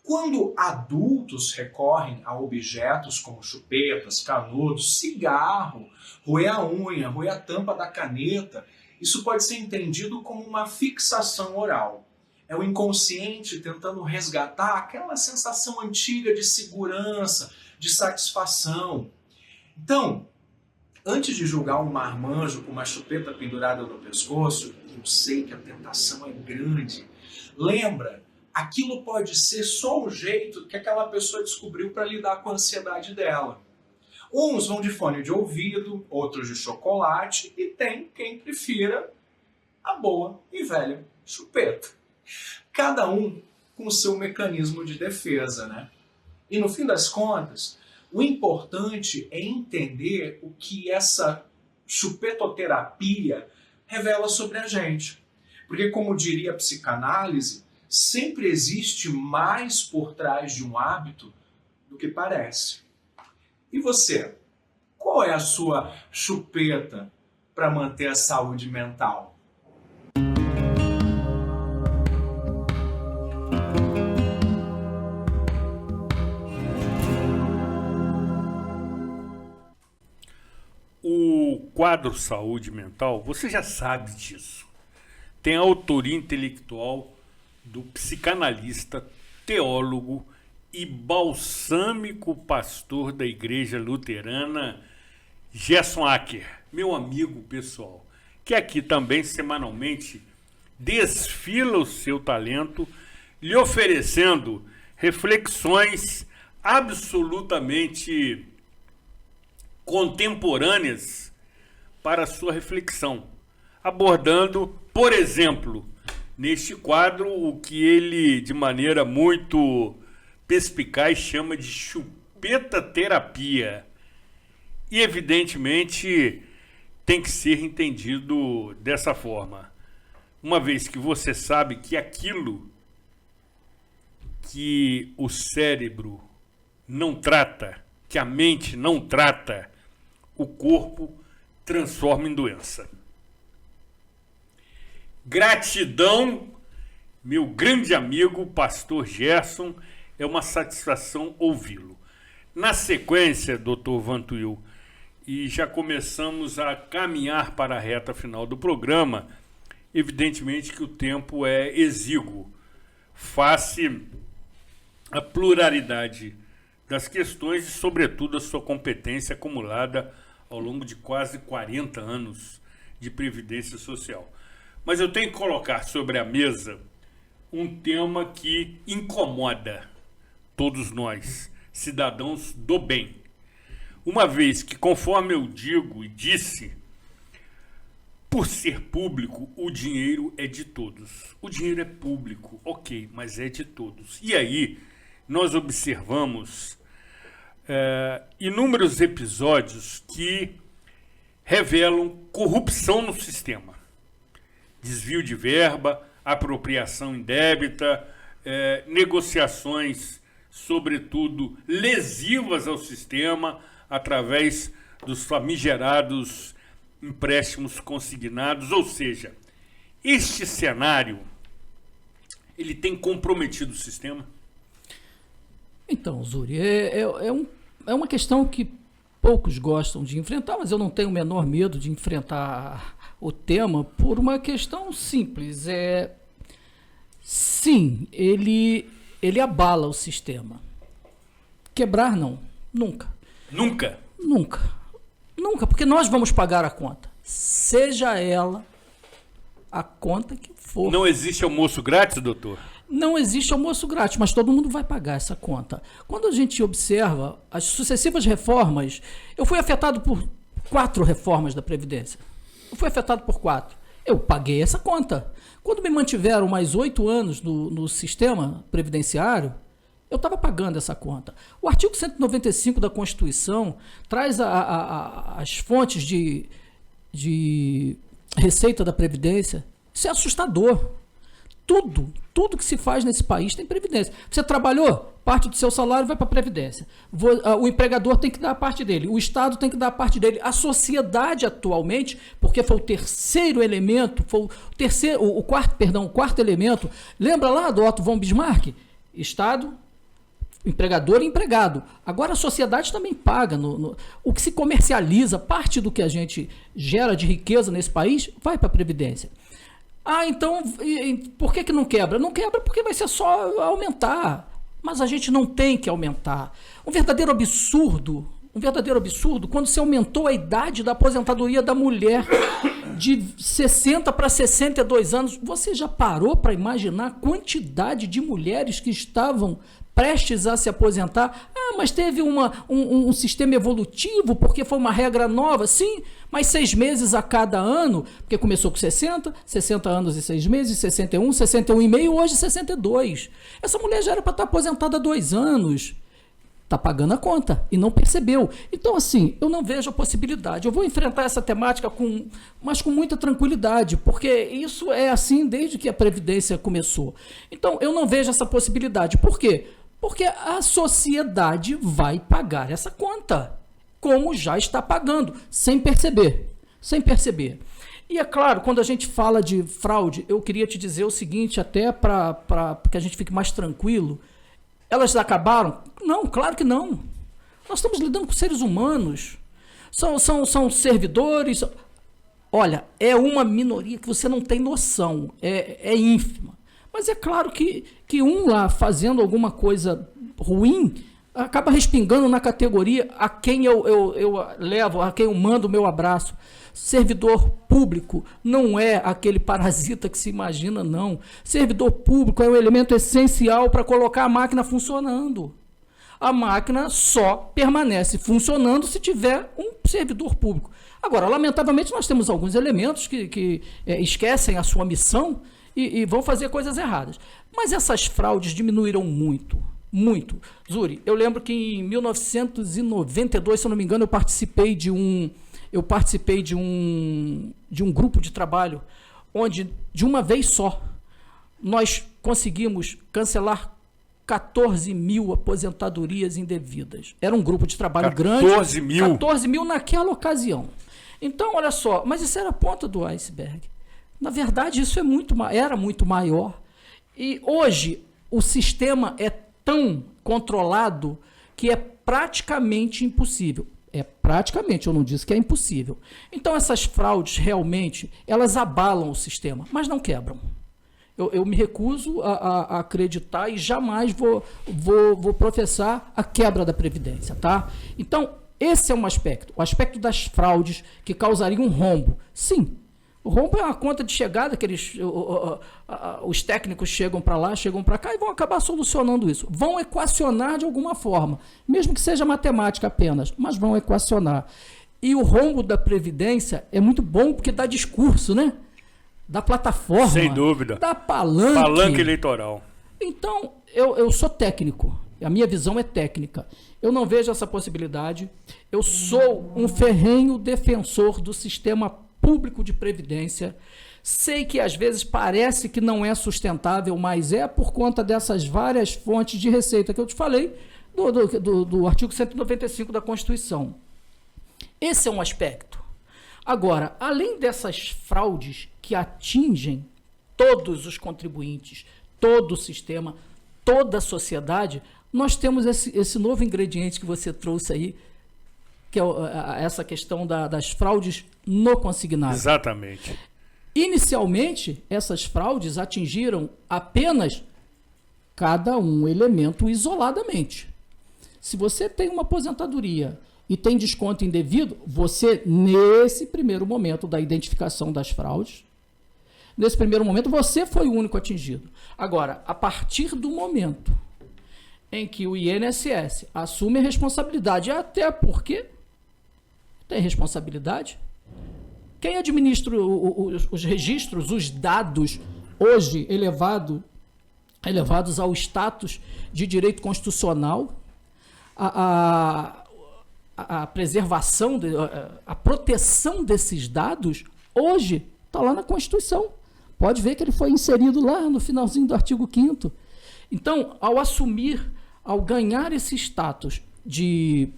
Quando adultos recorrem a objetos como chupetas, canudos, cigarro, roer a unha, roer a tampa da caneta, isso pode ser entendido como uma fixação oral. É o inconsciente tentando resgatar aquela sensação antiga de segurança, de satisfação. Então, antes de julgar um marmanjo com uma chupeta pendurada no pescoço, eu sei que a tentação é grande. Lembra, aquilo pode ser só o jeito que aquela pessoa descobriu para lidar com a ansiedade dela. Uns vão de fone de ouvido, outros de chocolate, e tem quem prefira a boa e velha chupeta. Cada um com o seu mecanismo de defesa, né? E no fim das contas, o importante é entender o que essa chupetoterapia revela sobre a gente. Porque, como diria a psicanálise, sempre existe mais por trás de um hábito do que parece. E você? Qual é a sua chupeta para manter a saúde mental? O quadro saúde mental, você já sabe disso. Tem a autoria intelectual do psicanalista, teólogo e balsâmico pastor da Igreja Luterana, Gerson Acker, meu amigo pessoal, que aqui também semanalmente desfila o seu talento, lhe oferecendo reflexões absolutamente contemporâneas para a sua reflexão, abordando, por exemplo, neste quadro, o que ele, de maneira muito perspicaz, chama de chupeta-terapia. E, evidentemente, tem que ser entendido dessa forma. Uma vez que você sabe que aquilo que o cérebro não trata, que a mente não trata, o corpo transforma em doença. Gratidão, meu grande amigo, pastor Gerson, é uma satisfação ouvi-lo. Na sequência, Dr. Vantuil, e já começamos a caminhar para a reta final do programa, evidentemente que o tempo é exíguo, face à pluralidade das questões e, sobretudo, a sua competência acumulada ao longo de quase 40 anos de previdência social. Mas eu tenho que colocar sobre a mesa um tema que incomoda todos nós, cidadãos do bem. Uma vez que, conforme eu digo e disse, por ser público, o dinheiro é de todos. O dinheiro é público, ok, mas é de todos. E aí, nós observamos inúmeros episódios que revelam corrupção no sistema. Desvio de verba, apropriação indébita, negociações, sobretudo, lesivas ao sistema, através dos famigerados empréstimos consignados. Ou seja, este cenário, ele tem comprometido o sistema? Então, Zuri, é uma questão que poucos gostam de enfrentar, mas eu não tenho o menor medo de enfrentar o tema por uma questão simples. Sim, ele abala o sistema. Quebrar, não. Nunca. Nunca? Nunca. Nunca, porque nós vamos pagar a conta. Seja ela a conta que for. Não existe almoço grátis, doutor? Não existe almoço grátis, mas todo mundo vai pagar essa conta. Quando a gente observa as sucessivas reformas, eu fui afetado por 4 reformas da Previdência. Eu fui afetado por 4. Eu paguei essa conta. Quando me mantiveram mais 8 anos no sistema previdenciário, eu estava pagando essa conta. O artigo 195 da Constituição traz as fontes de receita da Previdência. Isso é assustador. Tudo que se faz nesse país tem Previdência. Você trabalhou, parte do seu salário vai para a Previdência. O empregador tem que dar a parte dele, o Estado tem que dar a parte dele. A sociedade atualmente, porque foi o terceiro elemento, o quarto elemento, lembra lá do Otto von Bismarck? Estado, empregador e empregado. Agora a sociedade também paga. O que se comercializa, parte do que a gente gera de riqueza nesse país, vai para a Previdência. Então, por que não quebra? Não quebra porque vai ser só aumentar. Mas a gente não tem que aumentar. Um verdadeiro absurdo, quando se aumentou a idade da aposentadoria da mulher de 60 para 62 anos. Você já parou para imaginar a quantidade de mulheres que estavam prestes a se aposentar? Ah, mas teve um sistema evolutivo, porque foi uma regra nova. Sim, mas 6 meses a cada ano, porque começou com 60 anos e 6 meses, 61 e meio, hoje 62. Essa mulher já era para estar aposentada há 2 anos. Está pagando a conta e não percebeu. Então, assim, eu não vejo a possibilidade. Eu vou enfrentar essa temática mas com muita tranquilidade, porque isso é assim desde que a Previdência começou. Então, eu não vejo essa possibilidade. Por quê? Porque a sociedade vai pagar essa conta, como já está pagando, sem perceber. E é claro, quando a gente fala de fraude, eu queria te dizer o seguinte, até para que a gente fique mais tranquilo. Elas acabaram? Não, claro que não. Nós estamos lidando com seres humanos. São servidores. Olha, é uma minoria que você não tem noção. É ínfima. Mas é claro que um lá fazendo alguma coisa ruim acaba respingando na categoria a quem eu levo, a quem eu mando o meu abraço. Servidor público não é aquele parasita que se imagina, não. Servidor público é um elemento essencial para colocar a máquina funcionando. A máquina só permanece funcionando se tiver um servidor público. Agora, lamentavelmente, nós temos alguns elementos que esquecem a sua missão e vão fazer coisas erradas. Mas essas fraudes diminuíram muito. Muito. Zuri, eu lembro que em 1992, se eu não me engano, eu participei de um grupo de trabalho onde, de uma vez só, nós conseguimos cancelar 14 mil aposentadorias indevidas. Era um grupo de trabalho grande. 14 mil naquela ocasião. Então, olha só, mas isso era a ponta do iceberg. Na verdade, isso era muito maior. E hoje, o sistema é tão controlado que é praticamente impossível. É praticamente, eu não disse que é impossível. Então, essas fraudes, realmente, elas abalam o sistema, mas não quebram. Eu me recuso a acreditar e jamais vou professar a quebra da Previdência, tá? Então, esse é um aspecto. O aspecto das fraudes que causariam um rombo. Sim, o rombo é uma conta de chegada que os técnicos chegam para lá, chegam para cá e vão acabar solucionando isso. Vão equacionar de alguma forma, mesmo que seja matemática apenas, mas vão equacionar. E o rombo da Previdência é muito bom porque dá discurso, né? Da plataforma. Sem dúvida. Da palanque. Palanque eleitoral. Então, eu sou técnico. A minha visão é técnica. Eu não vejo essa possibilidade. Eu sou um ferrenho defensor do sistema público de previdência. Sei que às vezes parece que não é sustentável, mas é por conta dessas várias fontes de receita que eu te falei do artigo 195 da Constituição. Esse é um aspecto. Agora, além dessas fraudes que atingem todos os contribuintes, todo o sistema, toda a sociedade, nós temos esse novo ingrediente que você trouxe aí, que é essa questão das fraudes no consignado. Exatamente. Inicialmente, essas fraudes atingiram apenas cada um elemento isoladamente. Se você tem uma aposentadoria e tem desconto indevido, você, nesse primeiro momento da identificação das fraudes, nesse primeiro momento, você foi o único atingido. Agora, a partir do momento em que o INSS assume a responsabilidade, até porque tem responsabilidade, quem administra os registros, os dados, hoje elevados ao status de direito constitucional, a preservação, a proteção desses dados, hoje está lá na Constituição. Pode ver que ele foi inserido lá no finalzinho do artigo 5º. Então, ao ganhar esse status de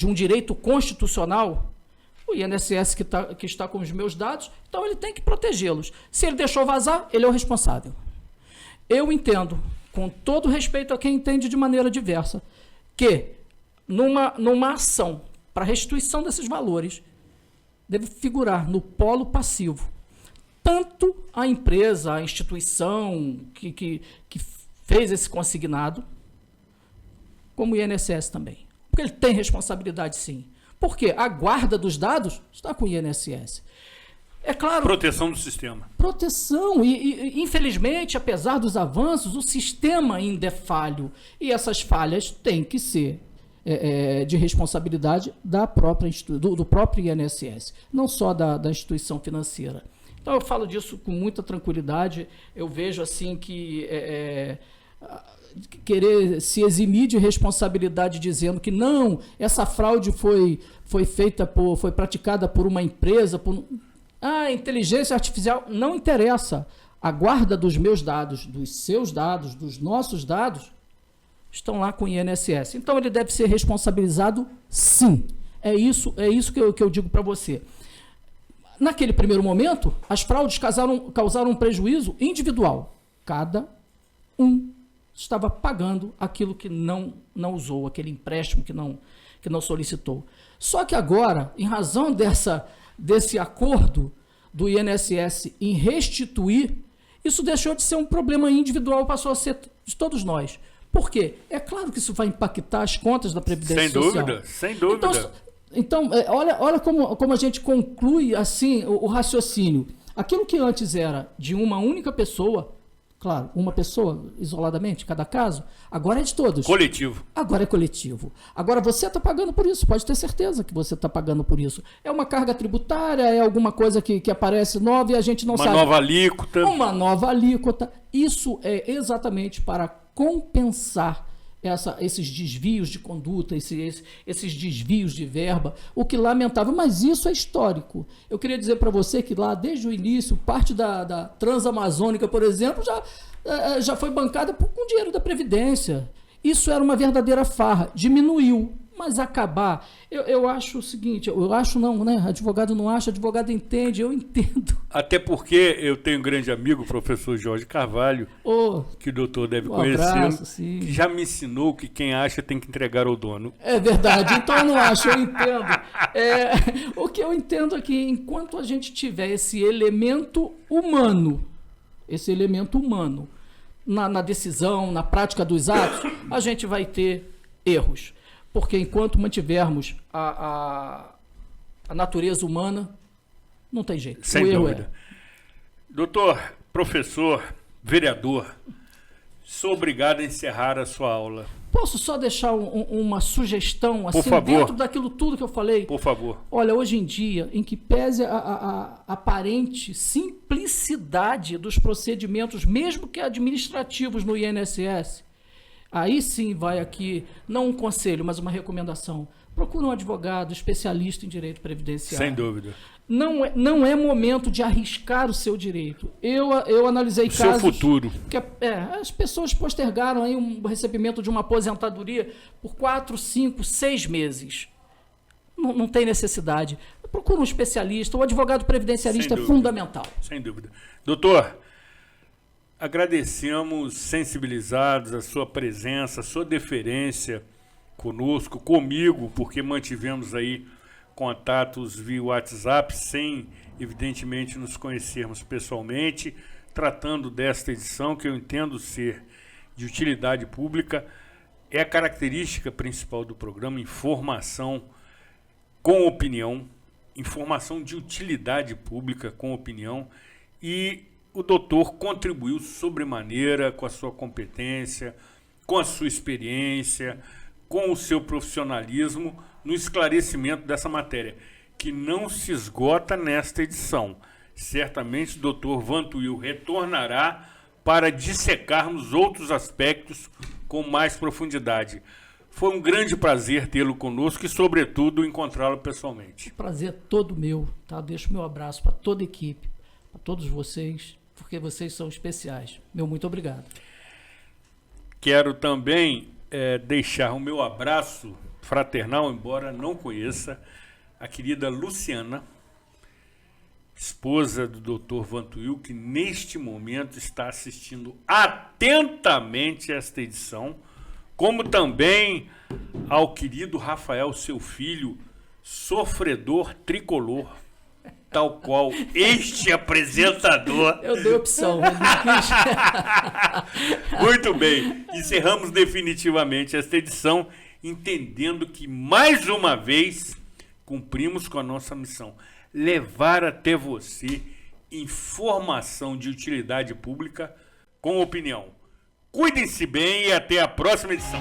um direito constitucional, o INSS que está com os meus dados, então ele tem que protegê-los. Se ele deixou vazar, ele é o responsável. Eu entendo, com todo respeito a quem entende de maneira diversa, que numa ação para restituição desses valores deve figurar no polo passivo tanto a empresa, a instituição que fez esse consignado, como o INSS também. Porque ele tem responsabilidade, sim. Porque a guarda dos dados está com o INSS. É claro... Proteção do sistema. Proteção. E infelizmente, apesar dos avanços, o sistema ainda é falho. E essas falhas têm que ser de responsabilidade do próprio INSS, não só da instituição financeira. Então, eu falo disso com muita tranquilidade. Eu vejo assim que querer se eximir de responsabilidade dizendo que não, essa fraude foi praticada por uma empresa, a inteligência artificial não interessa. A guarda dos meus dados, dos seus dados, dos nossos dados, estão lá com o INSS. Então, ele deve ser responsabilizado, sim. É isso que eu digo para você. Naquele primeiro momento, as fraudes causaram um prejuízo individual. Cada um estava pagando aquilo que não usou, aquele empréstimo que não solicitou. Só que agora, em razão desse acordo do INSS em restituir, isso deixou de ser um problema individual, passou a ser de todos nós. Por quê? É claro que isso vai impactar as contas da Previdência Social. Sem dúvida. Então, olha como a gente conclui assim o raciocínio. Aquilo que antes era de uma única pessoa, claro, uma pessoa isoladamente, cada caso, agora é de todos. Coletivo. Agora é coletivo. Agora você está pagando por isso, pode ter certeza que você está pagando por isso. É uma carga tributária, é alguma coisa que aparece nova e a gente não sabe. Uma nova alíquota. Uma nova alíquota. Isso é exatamente para compensar esses desvios de conduta, esses desvios de verba, o que lamentável, mas isso é histórico. Eu queria dizer para você que lá, desde o início, parte da Transamazônica, por exemplo, já foi bancada com dinheiro da Previdência. Isso era uma verdadeira farra, diminuiu, mas acabar... Eu acho o seguinte, eu acho não, né? Advogado não acha, advogado entende, eu entendo. Até porque eu tenho um grande amigo, o professor Jorge Carvalho, que o doutor deve conhecer, que já me ensinou que quem acha tem que entregar ao dono. É verdade, então eu não acho, eu entendo. O que eu entendo é que enquanto a gente tiver esse elemento humano na decisão, na prática dos atos, a gente vai ter erros. Porque enquanto mantivermos a natureza humana, não tem jeito. Sem dúvida. Doutor, professor, vereador, sou obrigado a encerrar a sua aula. Posso só deixar uma sugestão, assim, dentro daquilo tudo que eu falei? Por favor. Olha, hoje em dia, em que pese a aparente simplicidade dos procedimentos, mesmo que administrativos no INSS, aí sim vai aqui, não um conselho, mas uma recomendação. Procure um advogado especialista em direito previdenciário. Sem dúvida. Não é momento de arriscar o seu direito. Eu analisei casos... Seu futuro. Que as pessoas postergaram aí o recebimento de uma aposentadoria por 4, 5, 6 meses. Não tem necessidade. Procure um especialista. O advogado previdenciarista é fundamental. Sem dúvida. Doutor, agradecemos, sensibilizados, a sua presença, a sua deferência conosco, comigo, porque mantivemos aí contatos via WhatsApp, sem, evidentemente, nos conhecermos pessoalmente, tratando desta edição, que eu entendo ser de utilidade pública. É a característica principal do programa, informação com opinião, informação de utilidade pública com opinião, e o doutor contribuiu sobremaneira com a sua competência, com a sua experiência, com o seu profissionalismo no esclarecimento dessa matéria, que não se esgota nesta edição. Certamente o doutor Vantuil retornará para dissecarmos outros aspectos com mais profundidade. Foi um grande prazer tê-lo conosco e, sobretudo, encontrá-lo pessoalmente. Prazer todo meu, tá? Deixo meu abraço para toda a equipe, para todos vocês, porque vocês são especiais. Meu muito obrigado. Quero também deixar o meu abraço fraternal, embora não conheça, a querida Luciana, esposa do Dr. Vantuil, que neste momento está assistindo atentamente esta edição, como também ao querido Rafael, seu filho, sofredor tricolor, tal qual este apresentador. Eu dei opção. Muito bem, encerramos definitivamente esta edição, entendendo que, mais uma vez, cumprimos com a nossa missão, levar até você informação de utilidade pública com opinião. Cuidem-se bem e até a próxima edição.